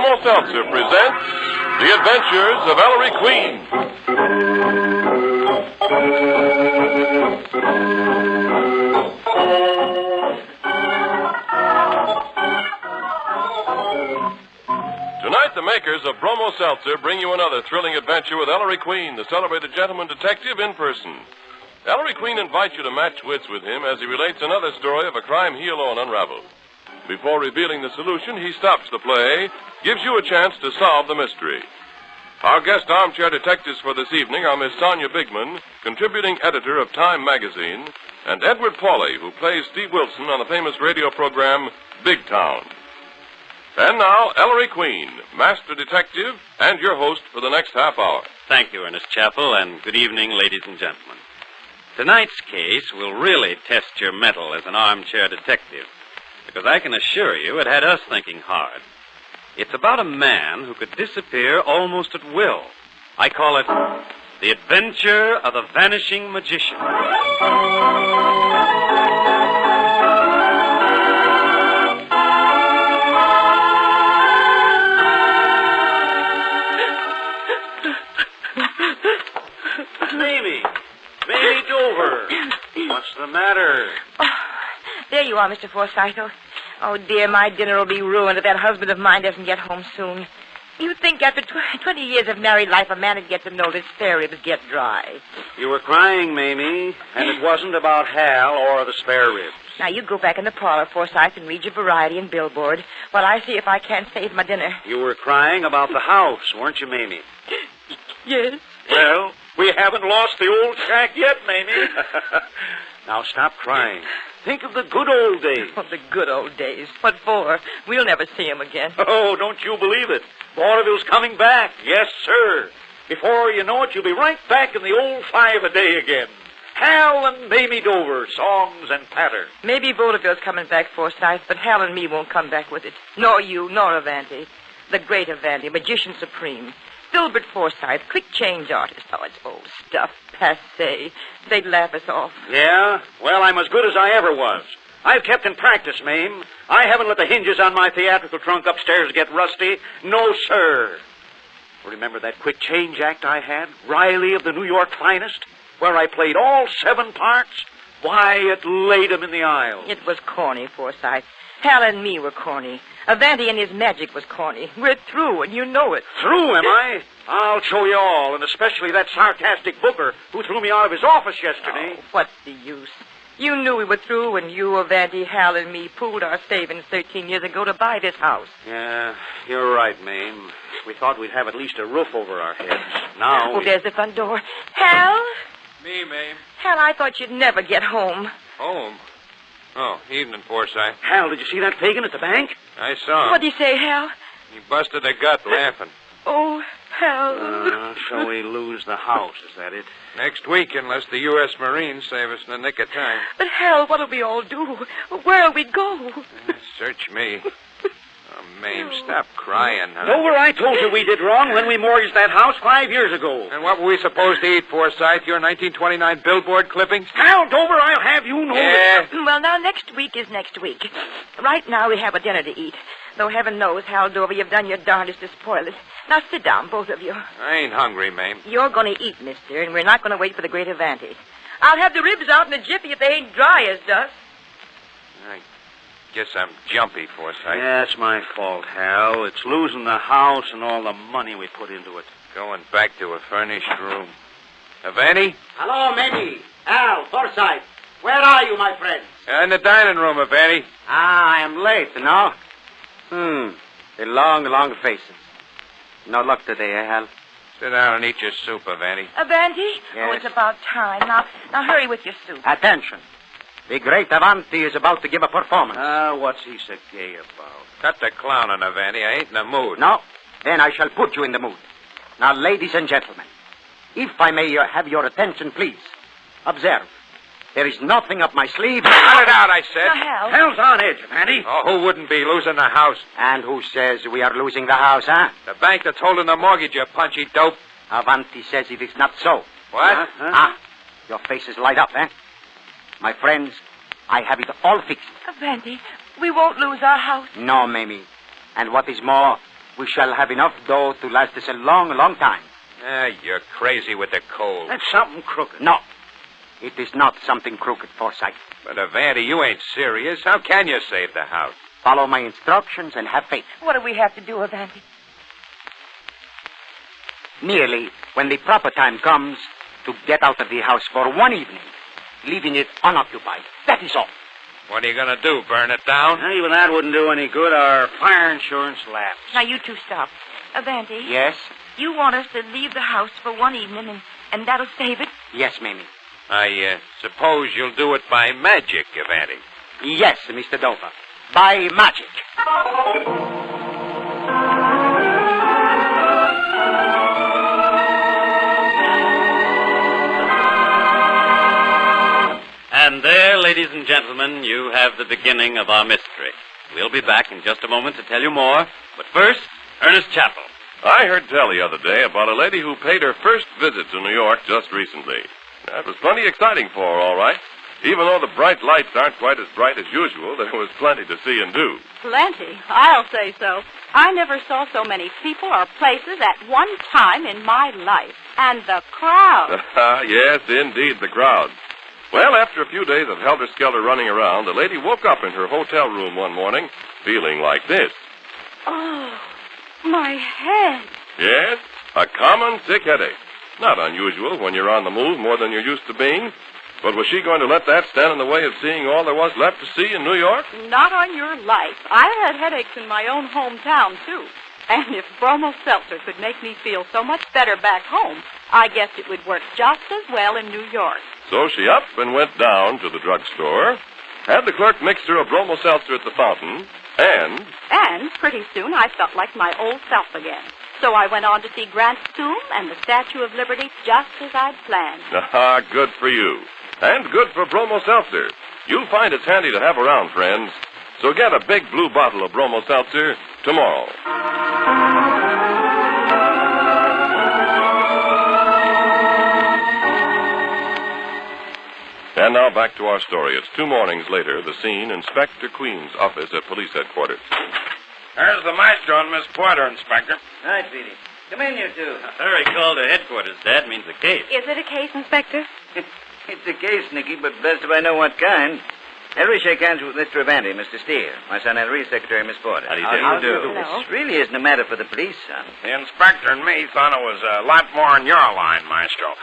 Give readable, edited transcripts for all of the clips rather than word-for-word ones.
Bromo Seltzer presents The Adventures of Ellery Queen. Tonight, the makers of Bromo Seltzer bring you another thrilling adventure with Ellery Queen, the celebrated gentleman detective, in person. Ellery Queen invites you to match wits with him as he relates another story of a crime he alone unraveled. Before revealing the solution, he stops the play, gives you a chance to solve the mystery. Our guest armchair detectives for this evening are Miss Sonia Bigman, contributing editor of Time magazine, and Edward Pauley, who plays Steve Wilson on the famous radio program Big Town. And now, Ellery Queen, master detective, and your host for the next half hour. Thank you, Ernest Chappell, and good evening, ladies and gentlemen. Tonight's case will really test your mettle as an armchair detective, because I can assure you it had us thinking hard. It's about a man who could disappear almost at will. I call it The Adventure of the Vanishing Magician. Mamie Dover. What's the matter? Oh, there you are, Mr. Forsythe. Oh, dear, my dinner will be ruined if that husband of mine doesn't get home soon. You'd think after 20 years of married life, a man would get to notice spare ribs get dry. You were crying, Mamie, and it wasn't about Hal or the spare ribs. Now, you go back in the parlor, Forsythe, and read your variety and billboard while I see if I can't save my dinner. You were crying about the house, weren't you, Mamie? Yes. Well, we haven't lost the old shack yet, Mamie. Now stop crying. Think of the good old days. Oh, the good old days. What for? We'll never see him again. Oh, don't you believe it. Vaudeville's coming back. Yes, sir. Before you know it, you'll be right back in the old 5 a day again. Hal and Mamie Dover, songs and patter. Maybe vaudeville's coming back, Forsythe, but Hal and me won't come back with it. Nor you, nor Avanti. The great Avanti, magician supreme. Filbert Forsythe, quick change artist. Oh, it's old stuff, passé. They'd laugh us off. Yeah? Well, I'm as good as I ever was. I've kept in practice, Mame. I haven't let the hinges on my theatrical trunk upstairs get rusty. No, sir. Remember that quick change act I had? Riley of the New York Finest? Where I played all 7 parts? Why, it laid 'em in the aisle. It was corny, Forsythe. Hal and me were corny. Avanti and his magic was corny. We're through, and you know it. Through, am I? I'll show you all, and especially that sarcastic booker who threw me out of his office yesterday. Oh, what's the use? You knew we were through when you, Avanti, Hal, and me pooled our savings 13 years ago to buy this house. Yeah, you're right, Mame. We thought we'd have at least a roof over our heads. Now there's the front door. Hal? Me, Mame. Hal, I thought you'd never get home. Home? Oh, evening, Forsythe. Hal, did you see that pagan at the bank? I saw him. What'd he say, Hal? He busted a gut laughing. Oh, Hal. So we lose the house, is that it? Next week, unless the U.S. Marines save us in the nick of time. But, Hal, what'll we all do? Where'll we go? Search me. Oh, Mame, stop crying, huh? Dover, I told you we did wrong when we mortgaged that house 5 years ago. And what were we supposed to eat, Forsythe? Your 1929 billboard clippings? Hal, Dover, I'll have you know Yeah. Well, now, next week is next week. Right now, we have a dinner to eat. Though heaven knows, Hal Dover, you've done your darndest to spoil it. Now, sit down, both of you. I ain't hungry, Mame. You're going to eat, mister, and we're not going to wait for the great Avanti. I'll have the ribs out in a jiffy if they ain't dry as dust. I guess I'm jumpy, Forsythe. Yeah, it's my fault, Hal. It's losing the house and all the money we put into it. Going back to a furnished room. Avanti? Hello, Mamie. Al, Forsythe. Where are you, my friends? In the dining room, Avanti. I am late, no? The long faces. No luck today, Hal? Sit down and eat your soup, Avanti. Avanti? Yes. Oh, it's about time. Now hurry with your soup. Attention. The great Avanti is about to give a performance. What's he so gay about? Cut the clowning, Avanti. I ain't in the mood. No? Then I shall put you in the mood. Now, ladies and gentlemen, if I may have your attention, please. Observe. There is nothing up my sleeve. Cut it out, I said. Now, Hal. Hal's on edge, Avanti. Oh, who wouldn't be losing the house? And who says we are losing the house, huh? The bank that's holding the mortgage, you punchy dope. Avanti says it is not so. What? Your faces light up, eh? My friends, I have it all fixed. Avanti, we won't lose our house. No, Mamie. And what is more, we shall have enough dough to last us a long, long time. You're crazy with the cold. That's something crooked. No, it is not something crooked, Forsyth. But, Avanti, you ain't serious. How can you save the house? Follow my instructions and have faith. What do we have to do, Avanti? Merely, when the proper time comes, to get out of the house for one evening, leaving it unoccupied. That is all. What are you going to do, burn it down? Even that wouldn't do any good. Our fire insurance lapsed. Now, you two stop. Avanti, Yes? you want us to leave the house for one evening, and that'll save it? Yes, Mamie. I suppose you'll do it by magic, Avanti. Yes, Mr. Dover. By magic. And there, ladies and gentlemen, you have the beginning of our mystery. We'll be back in just a moment to tell you more. But first, Ernest Chappell. I heard tell the other day about a lady who paid her first visit to New York just recently. That was plenty exciting for her, all right. Even though the bright lights aren't quite as bright as usual, there was plenty to see and do. Plenty, I'll say so. I never saw so many people or places at one time in my life. And the crowd. Yes, indeed, the crowd. Well, after a few days of helter-skelter running around, the lady woke up in her hotel room one morning feeling like this. Oh, my head. Yes, a common sick headache. Not unusual when you're on the move more than you're used to being. But was she going to let that stand in the way of seeing all there was left to see in New York? Not on your life. I had headaches in my own hometown, too. And if Bromo Seltzer could make me feel so much better back home, I guess it would work just as well in New York. So she up and went down to the drugstore, had the clerk mix her a bromo seltzer at the fountain, And pretty soon I felt like my old self again. So I went on to see Grant's tomb and the Statue of Liberty just as I'd planned. Good for you. And good for bromo seltzer. You'll find it's handy to have around, friends. So get a big blue bottle of bromo seltzer tomorrow. And now back to our story. It's 2 mornings later, the scene, Inspector Queen's office at police headquarters. There's the maestro and Miss Porter, Inspector. Hi, Petey. Come in, you two. Ellery called to headquarters, Dad, means a case. Is it a case, Inspector? It's a case, Nicky, but best if I know what kind. Ellery, shake hands with Mr. Avanti, Mr. Steele. My son Ellery, Secretary Miss Porter. How do you How do you do? Hello. This really isn't a matter for the police, son. The inspector and me thought it was a lot more in your line, Maestro.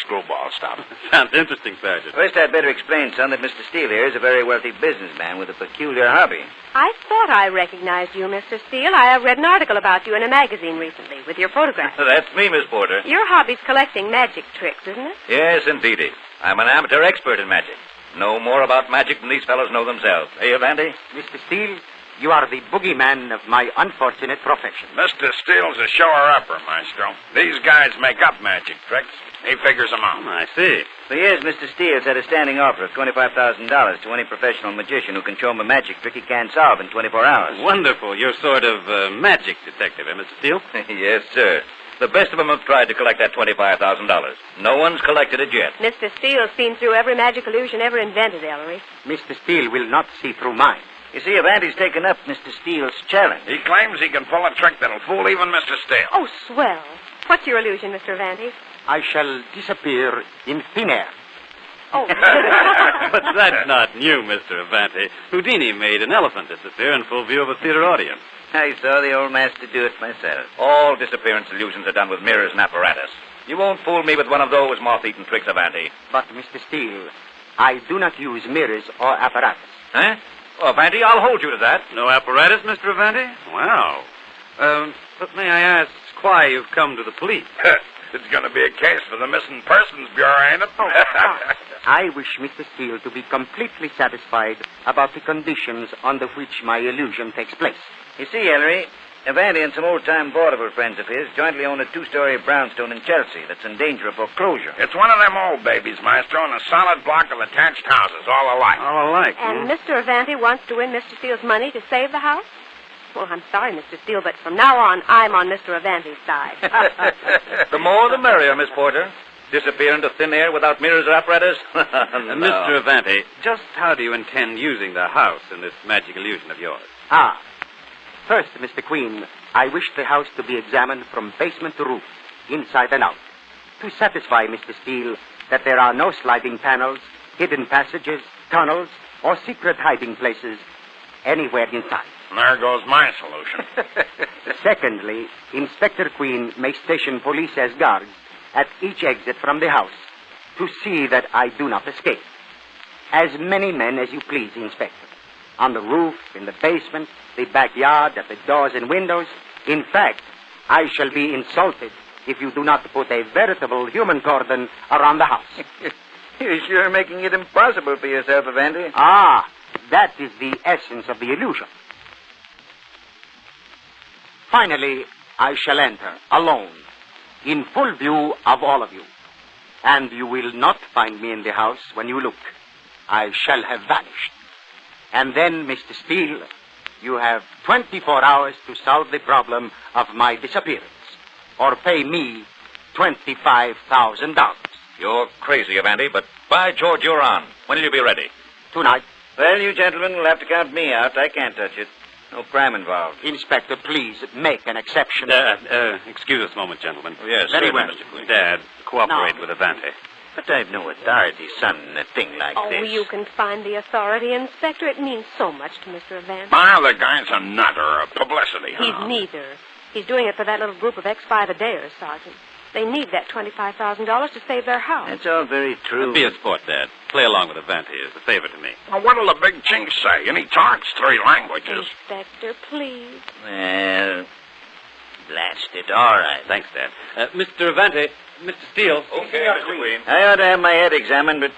Screwball stuff. Sounds interesting, Sergeant. First, I'd better explain, son, that Mr. Steele here is a very wealthy businessman with a peculiar hobby. I thought I recognized you, Mr. Steele. I have read an article about you in a magazine recently with your photograph. That's me, Miss Porter. Your hobby's collecting magic tricks, isn't it? Yes, indeedy. I'm an amateur expert in magic. Know more about magic than these fellows know themselves. Hey, Avanti? Mr. Steele, you are the boogeyman of my unfortunate profession. Mr. Steele's a shower-upper, Maestro. These guys make up magic tricks. He figures them out. I see. For years, Mr. Steele's had a standing offer of $25,000 to any professional magician who can show him a magic trick he can't solve in 24 hours. Wonderful. You're sort of magic detective, Mr. Steele? Yes, sir. The best of them have tried to collect that $25,000. No one's collected it yet. Mr. Steele's seen through every magic illusion ever invented, Ellery. Mr. Steele will not see through mine. You see, Avanti's taken up Mr. Steele's challenge. He claims he can pull a trick that'll fool even Mr. Steele. Oh, swell. What's your illusion, Mr. Avanti? I shall disappear in thin air. Oh. But that's not new, Mr. Avanti. Houdini made an elephant disappear in full view of a theater audience. I saw the old master do it myself. All disappearance illusions are done with mirrors and apparatus. You won't fool me with one of those moth-eaten tricks, Avanti. But, Mr. Steele, I do not use mirrors or apparatus. Huh? Oh, Avanti, I'll hold you to that. No apparatus, Mr. Avanti? Wow. But may I ask why you've come to the police? It's going to be a case for the Missing Persons Bureau, ain't it? I wish Mr. Steele to be completely satisfied about the conditions under which my illusion takes place. You see, Ellery, Avanti and some old-time vaudeville friends of his jointly own a 2-story brownstone in Chelsea that's in danger of foreclosure. It's one of them old babies, Maestro, and a solid block of attached houses, all alike. All alike. And Mr. Avanti wants to win Mr. Steele's money to save the house? Well, I'm sorry, Mr. Steele, but from now on, I'm on Mr. Avanti's side. The more the merrier, Miss Porter. Disappear into thin air without mirrors or apparatus? No. Mr. Avanti, just how do you intend using the house in this magic illusion of yours? First, Mr. Queen, I wish the house to be examined from basement to roof, inside and out, to satisfy Mr. Steele that there are no sliding panels, hidden passages, tunnels, or secret hiding places anywhere inside. There goes my solution. Secondly, Inspector Queen may station police as guards at each exit from the house to see that I do not escape. As many men as you please, Inspector. On the roof, in the basement, the backyard, at the doors and windows. In fact, I shall be insulted if you do not put a veritable human cordon around the house. You're sure making it impossible for yourself, Evandy. Ah, that is the essence of the illusion. Finally, I shall enter, alone, in full view of all of you. And you will not find me in the house when you look. I shall have vanished. And then, Mr. Steele, you have 24 hours to solve the problem of my disappearance, or pay me $25,000. You're crazy, Evandy, but by George, you're on. When will you be ready? Tonight. Well, you gentlemen will have to count me out. I can't touch it. No crime involved. Inspector, please make an exception. Excuse us a moment, gentlemen. Oh, yes, Very certainly, well. Mr. Queen. Dad, cooperate No. with Avante. But I've no authority, son, in a thing like Oh, this. you can find the authority, Inspector. It means so much to Mr. Evandy. Well, the guy's a nutter, a publicity He's hound. neither. He's doing it for that little group of ex-5-a-dayers, Sergeant. They need that $25,000 to save their house. That's all very true. Be a sport, Dad. Play along with Avante as a favor to me. Well, what'll the big chink say? And he talks 3 languages. Inspector, please. Well, blast it. All right. Thanks, Dad. Mr. Avante, Mr. Steele. Okay, Mr. Queen. I ought to have my head examined, but...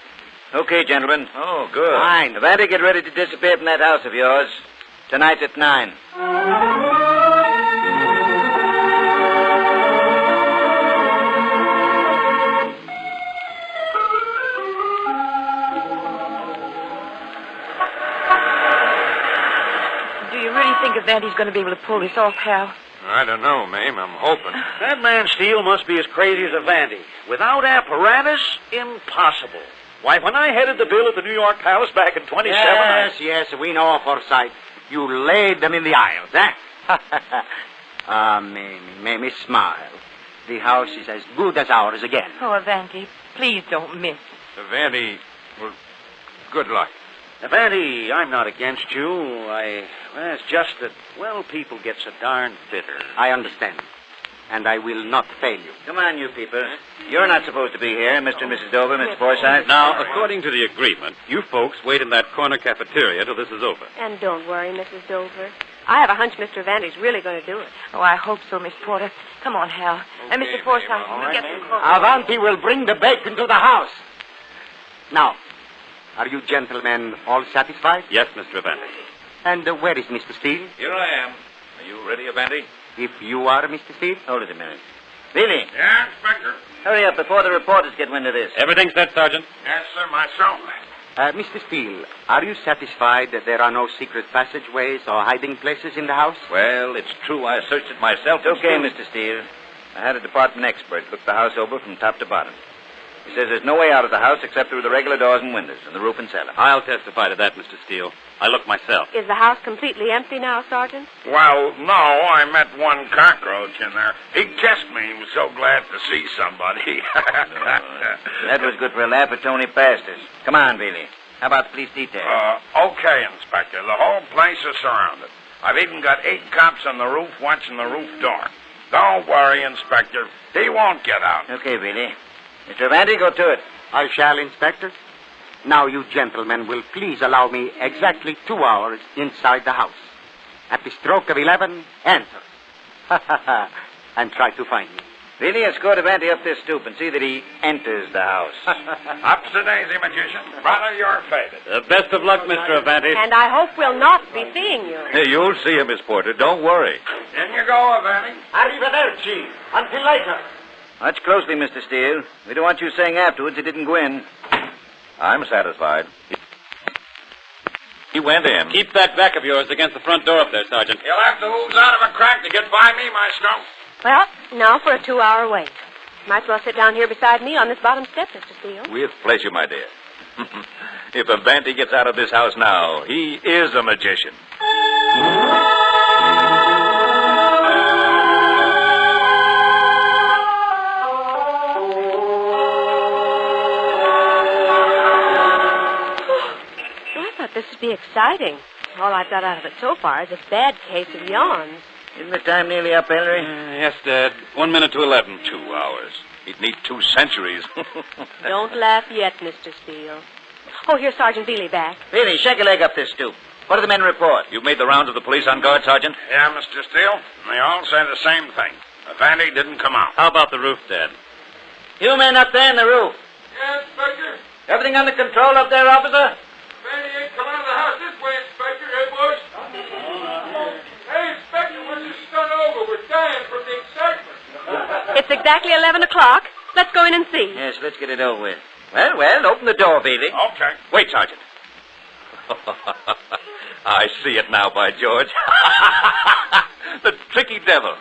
Okay, gentlemen. Oh, good. Fine. Evandy, get ready to disappear from that house of yours. Tonight at 9. Do you really think Avante's going to be able to pull this off, Hal? I don't know, Mame. I'm hoping. That man Steele must be as crazy as Evandy. Without apparatus, impossible. Why, when I headed the bill at the New York Palace back in 27... Yes, we know, Forsyth. You laid them in the aisles, eh? Mamie, smile. The house is as good as ours again. Oh, Avante, please don't miss. Vandy, well, good luck. Evandy, I'm not against you. Well, it's just that, well, people get so darn bitter. I understand. And I will not fail you. Come on, you people. You're not supposed to be here, Mr. and Mrs. Dover, Mr. Forsyth. Now, according to the agreement, you folks wait in that corner cafeteria till this is over. And don't worry, Mrs. Dover. I have a hunch Mr. Evandy's really going to do it. Oh, I hope so, Miss Porter. Come on, Hal. And Mr. Forsyth, you get some coffee. Avanti will bring the bacon to the house. Now, are you gentlemen all satisfied? Yes, Mr. Avante. And where is Mr. Steele? Here I am. Are you ready, Evandy? If you are Mr. Steele? Hold it a minute. Billy, Yeah, Inspector? hurry up before the reporters get wind of this. Everything set, Sergeant? Yes, sir, myself. Mr. Steele, are you satisfied that there are no secret passageways or hiding places in the house? Well, it's true. I searched it myself. It's okay, Mr. Steele. I had a department expert look the house over from top to bottom. He says there's no way out of the house except through the regular doors and windows and the roof and cellar. I'll testify to that, Mr. Steele. I looked myself. Is the house completely empty now, Sergeant? Well, no, I met one cockroach in there. He kissed me. He was so glad to see somebody. That was good for a laugh, but Tony passed us. Come on, Billy. How about the police detail? Okay, Inspector. The whole place is surrounded. I've even got 8 cops on the roof watching the roof door. Don't worry, Inspector. He won't get out. Okay, Billy. Mr. Evandy, go to it. I shall, Inspector. Now, you gentlemen will please allow me exactly 2 hours inside the house. At the stroke of 11, enter. And try to find me. Billy, escort Evandy up this stoop and see that he enters the house. Up to daisy, magician. Brother, you're faded. Best of luck, Mr. Avante. And I hope we'll not be seeing you. Hey, you'll see him, Miss Porter. Don't worry. In you go, Vanny. Arrivederci. Until later. Watch closely, Mr. Steele. We don't want you saying afterwards he didn't go in. I'm satisfied. He went in. Keep that back of yours against the front door up there, Sergeant. You'll have to ooze out of a crack to get by me, Maestro. Well, now for a 2-hour wait. Might as well sit down here beside me on this bottom step, Mr. Steele. With pleasure, my dear. If Evandy gets out of this house now, he is a magician. exciting. All I've got out of it so far is a bad case of yawns. Isn't the time nearly up, Ellery? Yes, Dad. 1 minute to 11. 2 hours. He'd need 2 centuries. Don't laugh yet, Mr. Steele. Oh, here's Sergeant Bealey back. Billy, shake a leg up this stoop. What do the men report? You've made the rounds of the police on guard, Sergeant? Yeah, Mr. Steele. They all say the same thing. Vandy didn't come out. How about the roof, Dad? You men up there in the roof. Yeah, Inspector. Everything under control up there, officer? Vandy ain't come out of the house this way, Inspector. Hey, boys. Hey, Inspector, we're just stunned over. We're dying from the excitement. It's exactly 11 o'clock. Let's go in and see. Yes, let's get it over with. Well, open the door, Bealey. Okay. Wait, Sergeant. I see it now, by George. The tricky devil.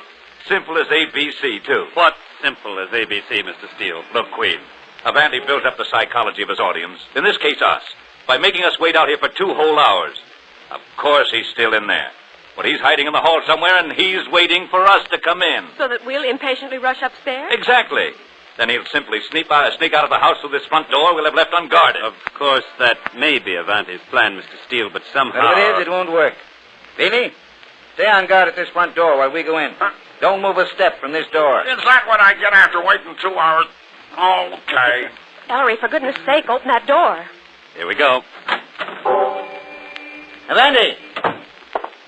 Simple as ABC, too. What simple as ABC, Mr. Steele? Look, Queen. Avanti built up the psychology of his audience, in this case us, by making us wait out here for 2 whole hours. Of course he's still in there. But he's hiding in the hall somewhere, and he's waiting for us to come in. So that we'll impatiently rush upstairs? Exactly. Then he'll simply sneak out of the house through this front door we'll have left unguarded. Of course, that may be Avanti's plan, Mr. Steele, but somehow... Well, it is. It won't work. Bealey, stay on guard at this front door while we go in. Don't move a step from this door. Is that what I get after waiting 2 hours? Okay. Ellery, for goodness sake, open that door. Here we go. Avanti!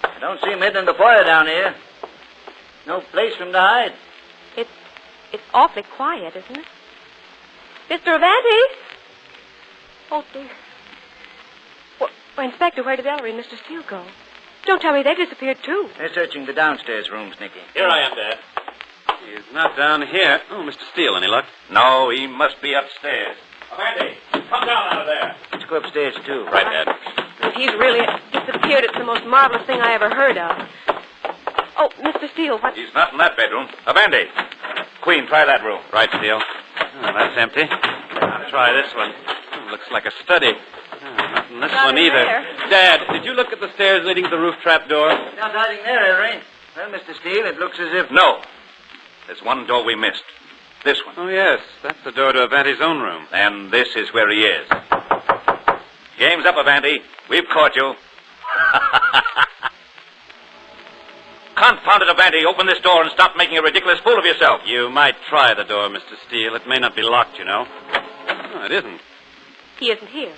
I don't see him hidden in the foyer down here. No place for him to hide. It's awfully quiet, isn't it? Mr. Avanti! Oh, dear. Well, Inspector, where did Ellery and Mr. Steele go? Don't tell me they disappeared, too. They're searching the downstairs rooms, Nicky. Here I am, Dad. He's not down here. Oh, Mr. Steele, any luck? No, he must be upstairs. Avanti, come down out of there. Let's go upstairs, too. Right, Dad. If he's really disappeared, it's the most marvelous thing I ever heard of. Oh, Mr. Steele, what... He's not in that bedroom. Avanti. Queen, try that room. Right, Steele. Oh, that's empty. I'll try this one. Looks like a study. Not in this Not one in either. there. Dad, did you look at the stairs leading to the roof trap door? Not hiding there, Ellery. Well, Mr. Steele, it looks as if... No. There's one door we missed. This one. Oh, yes. That's the door to Avanti's own room. And this is where he is. Game's up, Avanti. We've caught you. Confounded Avanti, open this door and stop making a ridiculous fool of yourself. You might try the door, Mr. Steele. It may not be locked, you know. No, it isn't. He isn't here.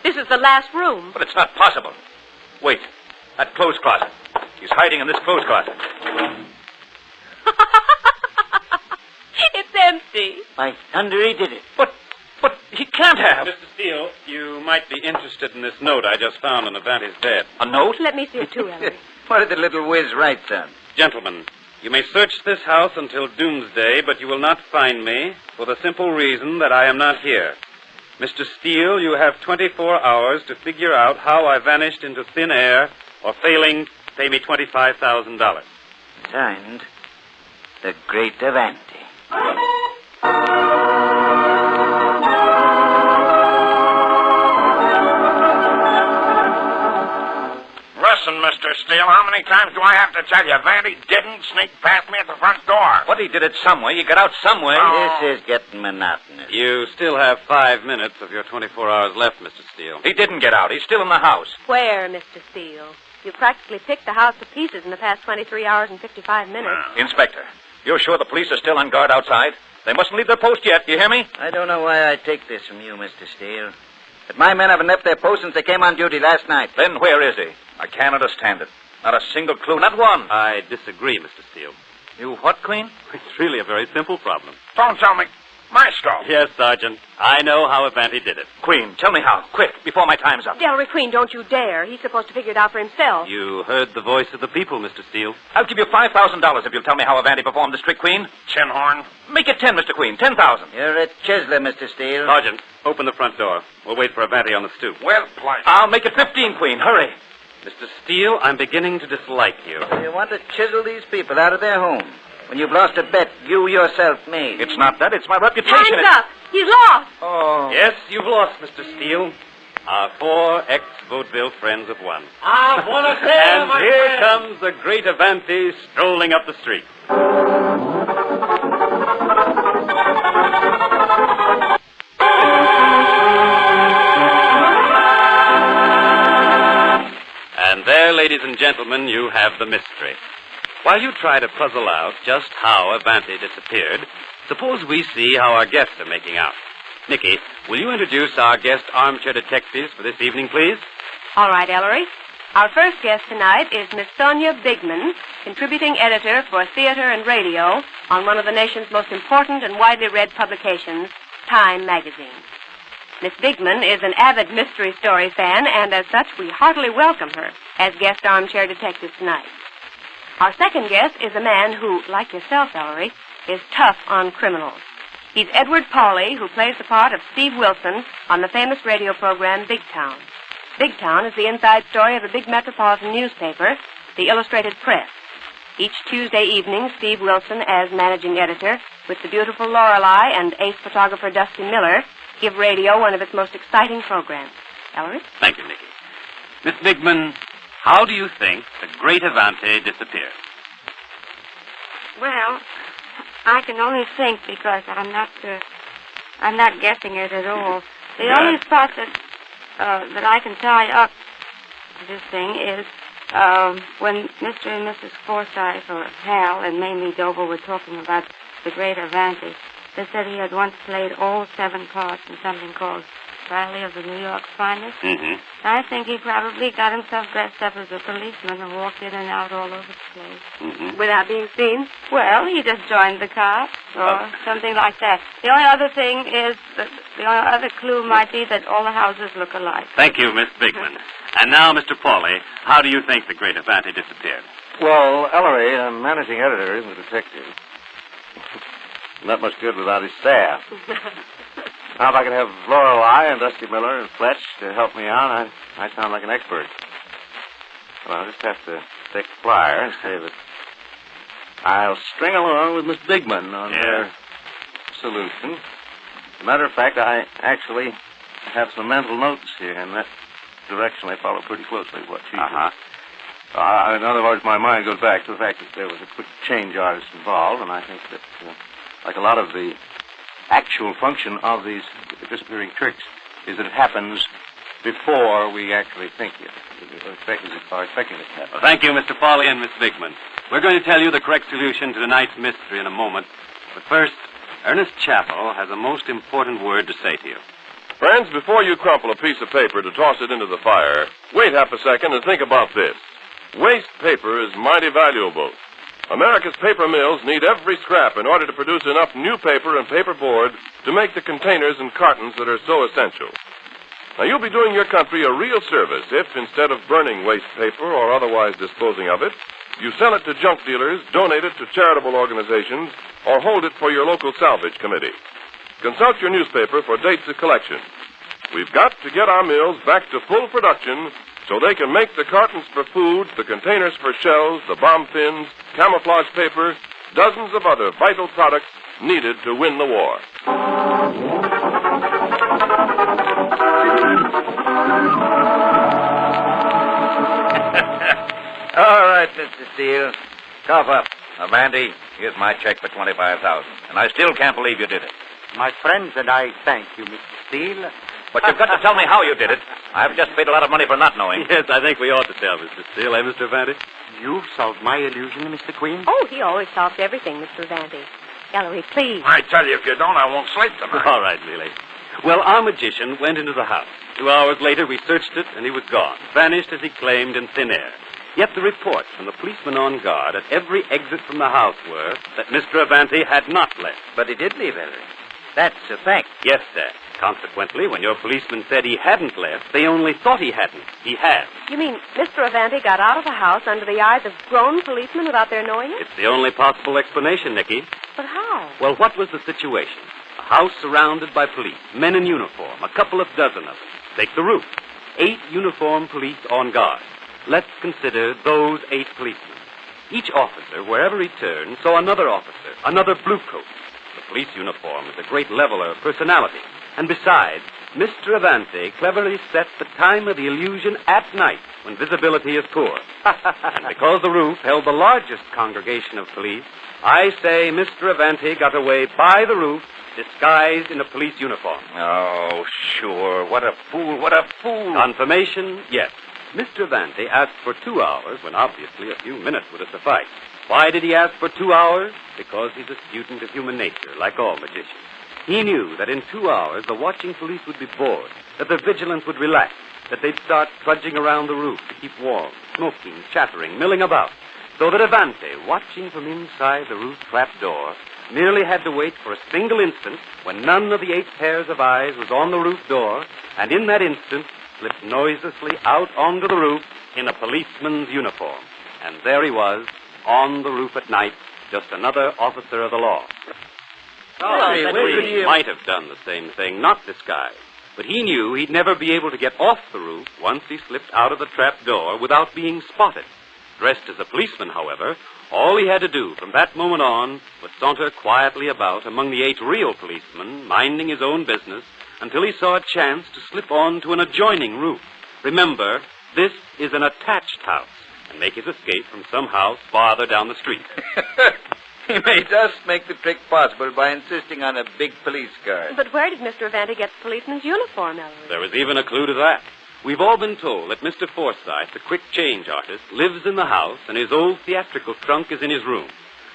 This is the last room. But it's not possible. Wait. That clothes closet. He's hiding in this clothes closet. It's empty. By thunder, he did it. But he can't have. Mr. Steele, you might be interested in this note I just found on Avanti's bed. A note? Let me see it, too, Ellery. What did the little whiz write, son? Gentlemen, you may search this house until doomsday, but you will not find me for the simple reason that I am not here. Mr. Steele, you have 24 hours to figure out how I vanished into thin air, or failing, pay me $25,000. Signed, the Great Avanti. Listen, Mr. Steele, how many times do I have to tell you Vandy didn't sneak past me at the front door? But he did it some way. You got out some way. This is getting monotonous. You still have 5 minutes of your 24 hours left, Mr. Steele. He didn't get out. He's still in the house. Where, Mr. Steele? You practically picked the house to pieces in the past 23 hours and 55 minutes. Inspector, you're sure the police are still on guard outside? They mustn't leave their post yet. You hear me? I don't know why I take this from you, Mr. Steele. But my men haven't left their post since they came on duty last night. Then where is he? I can't understand it. Not a single clue, not one. I disagree, Mr. Steele. You what, Queen? It's really a very simple problem. Don't tell me. Maestro. Yes, Sergeant. I know how Avanti did it. Queen, tell me how. Quick, before my time's up. Ellery Queen, don't you dare. He's supposed to figure it out for himself. You heard the voice of the people, Mr. Steele. I'll give you $5,000 if you'll tell me how Avanti performed this trick, Queen. Tin horn. Make it 10, Mr. Queen. 10,000. You're a chiseler, Mr. Steele. Sergeant, open the front door. We'll wait for Avanti on the stoop. Well played. I'll make it 15, Queen. Hurry. Mr. Steele, I'm beginning to dislike you. You want to chisel these people out of their home when you've lost a bet you yourself made. It's not that. It's my reputation. Time's up. He's lost. Oh. Yes, you've lost, Mr. Steele. Our 4 ex-vaudeville friends of one. I want to say, And here comes the great Avanti strolling up the street. ladies and gentlemen, you have the mystery. While you try to puzzle out just how Avanti disappeared, suppose we see how our guests are making out. Nicky, will you introduce our guest armchair detectives for this evening, please? All right, Ellery. Our first guest tonight is Miss Sonia Bigman, contributing editor for theater and radio on one of the nation's most important and widely read publications, Time magazine. Miss Bigman is an avid mystery story fan, and as such, we heartily welcome her as guest armchair detective tonight. Our second guest is a man who, like yourself, Ellery, is tough on criminals. He's Edward Pauley, who plays the part of Steve Wilson on the famous radio program Big Town. Big Town is the inside story of a big metropolitan newspaper, the Illustrated Press. Each Tuesday evening, Steve Wilson, as managing editor, with the beautiful Lorelei and ace photographer Dusty Miller, give radio one of its most exciting programs. Ellery? Thank you, Nicky. Miss Bigman, how do you think the great Avanti disappeared? Well, I can only think because I'm not guessing it at all. The only spot that I can tie up to this thing is when Mr. and Mrs. Forsythe, or Hal, and Mamie Doble were talking about the great Avanti. They said he had once played all 7 parts in something called Riley of the New York Finest. Mm-hmm. I think he probably got himself dressed up as a policeman and walked in and out all over the place. Mm-hmm. Without being seen? Well, he just joined the cops or something like that. The only other thing is, the only other clue might be that all the houses look alike. Thank you, Miss Bigman. And now, Mr. Pauley, how do you think the great Avanti disappeared? Well, Ellery, I'm managing editor, isn't a detective. Not much good without his staff. Now, if I could have Lorelei and Dusty Miller and Fletch to help me out, I sound like an expert. Well, I'll just have to take a flyer and say that I'll string along with Miss Bigman on their solution. As a matter of fact, I actually have some mental notes here, and that directionally follow pretty closely what she did. In other words, my mind goes back to the fact that there was a quick change artist involved, and I think that, like a lot of the actual function of these disappearing tricks, is that it happens before we actually think it, or expecting it to happen. Well, thank you, Mr. Pauley and Miss Bigman. We're going to tell you the correct solution to tonight's mystery in a moment. But first, Ernest Chappell has a most important word to say to you. Friends, before you crumple a piece of paper to toss it into the fire, wait half a second and think about this. Waste paper is mighty valuable. America's paper mills need every scrap in order to produce enough new paper and paper board to make the containers and cartons that are so essential. Now, you'll be doing your country a real service if, instead of burning waste paper or otherwise disposing of it, you sell it to junk dealers, donate it to charitable organizations, or hold it for your local salvage committee. Consult your newspaper for dates of collection. We've got to get our mills back to full production so they can make the cartons for food, the containers for shells, the bomb fins, camouflage paper, dozens of other vital products needed to win the war. All right, Mr. Steele. Cough up. Avanti, here's my check for $25,000. And I still can't believe you did it. My friends and I thank you, Mr. Steele. But you've got to tell me how you did it. I've just paid a lot of money for not knowing. Yes, I think we ought to tell, Mr. Steele, Mr. Avanti? You've solved my illusion, Mr. Queen. Oh, he always solves everything, Mr. Avanti. Ellery, please. I tell you, if you don't, I won't sleep tonight. All right, Lily. Well, our magician went into the house. 2 hours later, we searched it, and he was gone, vanished as he claimed in thin air. Yet the reports from the policeman on guard at every exit from the house were that Mr. Avanti had not left. But he did leave, Ellery. That's a fact. Yes, sir. Consequently, when your policeman said he hadn't left, they only thought he hadn't. He had. You mean Mr. Avanti got out of the house under the eyes of grown policemen without their knowing it? It's the only possible explanation, Nicky. But how? Well, what was the situation? A house surrounded by police, men in uniform, a couple of dozen of them. Take the roof. 8 uniformed police on guard. Let's consider those 8 policemen. Each officer, wherever he turned, saw another officer, another blue coat. The police uniform is a great leveler of personality. And besides, Mr. Avanti cleverly set the time of the illusion at night when visibility is poor. And because the roof held the largest congregation of police, I say Mr. Avanti got away by the roof, disguised in a police uniform. Oh, sure. What a fool, what a fool. Confirmation, yes. Mr. Vanty asked for 2 hours when obviously a few minutes would have sufficed. Why did he ask for 2 hours? Because he's a student of human nature, like all magicians. He knew that in 2 hours the watching police would be bored, that their vigilance would relax, that they'd start trudging around the roof to keep warm, smoking, chattering, milling about, so that Avante, watching from inside the roof trap door, merely had to wait for a single instant when none of the 8 pairs of eyes was on the roof door, and in that instant slipped noiselessly out onto the roof in a policeman's uniform. And there he was, on the roof at night, just another officer of the law. He might have done the same thing, not disguised. But he knew he'd never be able to get off the roof once he slipped out of the trap door without being spotted. Dressed as a policeman, however, all he had to do from that moment on was saunter quietly about among the 8 real policemen, minding his own business, until he saw a chance to slip on to an adjoining roof. Remember, this is an attached house, and make his escape from some house farther down the street. He may just make the trick possible by insisting on a big police car. But where did Mr. Avante get the policeman's uniform, Ellery? There was even a clue to that. We've all been told that Mr. Forsythe, the quick change artist, lives in the house and his old theatrical trunk is in his room.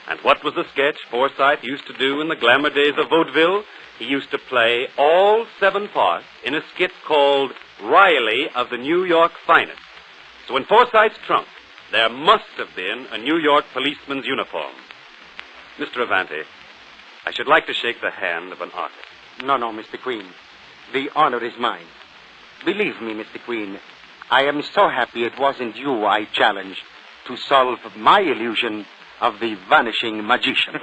And what was the sketch Forsythe used to do in the glamour days of vaudeville? He used to play all 7 parts in a skit called Riley of the New York Finest. So in Forsythe's trunk, there must have been a New York policeman's uniform. Mr. Avante, I should like to shake the hand of an artist. No, Mr. Queen. The honor is mine. Believe me, Mr. Queen, I am so happy it wasn't you I challenged to solve my illusion of the vanishing magician.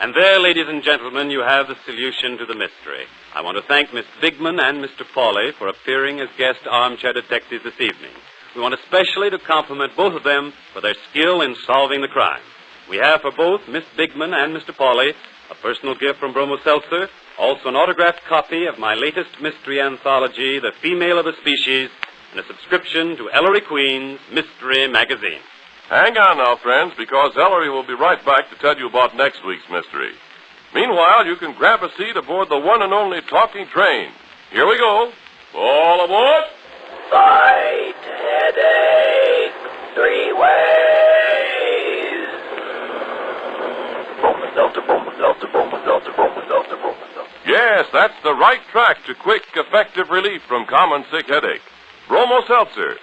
And there, ladies and gentlemen, you have the solution to the mystery. I want to thank Miss Bigman and Mr. Pauley for appearing as guest armchair detectives this evening. We want especially to compliment both of them for their skill in solving the crime. We have for both Miss Bigman and Mr. Pauley a personal gift from Bromo Seltzer, also an autographed copy of my latest mystery anthology, The Female of the Species, and a subscription to Ellery Queen's Mystery Magazine. Hang on now, friends, because Ellery will be right back to tell you about next week's mystery. Meanwhile, you can grab a seat aboard the one and only talking train. Here we go. All aboard. Fight, headache, 3 ways. Bromo Seltzer, Bromo Seltzer, Bromo Seltzer, Bromo Seltzer, Bromo Seltzer. Yes, that's the right track to quick, effective relief from common sick headache. Bromo Seltzer.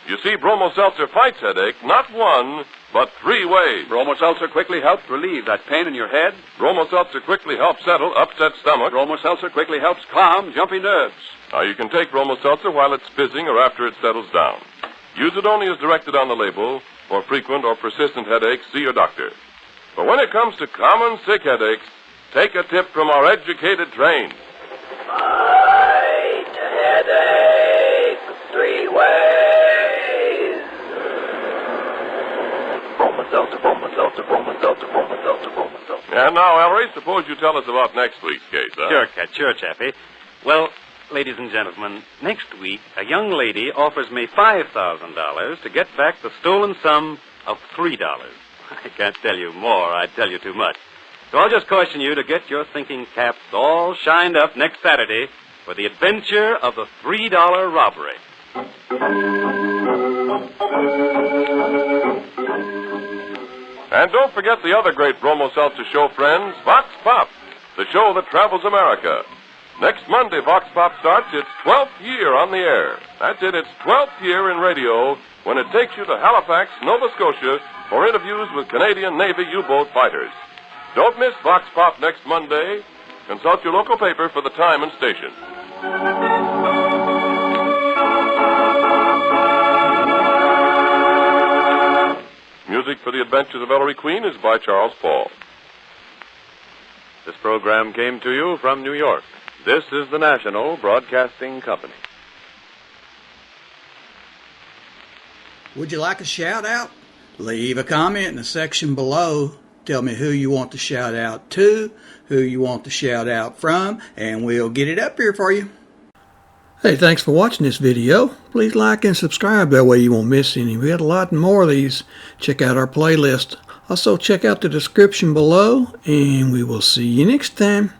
You see, Bromo Seltzer fights headache not 1, but 3 ways. Bromo Seltzer quickly helps relieve that pain in your head. Bromo Seltzer quickly helps settle upset stomach. Bromo Seltzer quickly helps calm jumpy nerves. Now, you can take Bromo Seltzer while it's fizzing or after it settles down. Use it only as directed on the label. For frequent or persistent headaches, see your doctor. But when it comes to common sick headaches, take a tip from our educated train. Fight, headache, 3 ways. Bromo Seltzer, Bromo Seltzer, Bromo Seltzer, Bromo Seltzer, Bromo Seltzer. And now, Ellery, suppose you tell us about next week's case, huh? Sure, Cat, sure, Chappie. Well, ladies and gentlemen, next week, a young lady offers me $5,000 to get back the stolen sum of $3. I can't tell you more. I'd tell you too much. So I'll just caution you to get your thinking caps all shined up next Saturday for the adventure of the $3 robbery. And don't forget the other great Bromo Seltzer show, friends, Vox Pop, the show that travels America. Next Monday, Vox Pop starts its 12th year on the air. That's it, its 12th year in radio, when it takes you to Halifax, Nova Scotia, for interviews with Canadian Navy U-boat fighters. Don't miss Vox Pop next Monday. Consult your local paper for the time and station. Music for the Adventures of Ellery Queen is by Charles Paul. This program came to you from New York. This is the National Broadcasting Company. Would you like a shout out? Leave a comment in the section below. Tell me who you want to shout out to, who you want to shout out from, and we'll get it up here for you. Hey, thanks for watching this video. Please like and subscribe. That way you won't miss any. We got a lot more of these. Check out our playlist Also, check out the description below, and we will see you next time.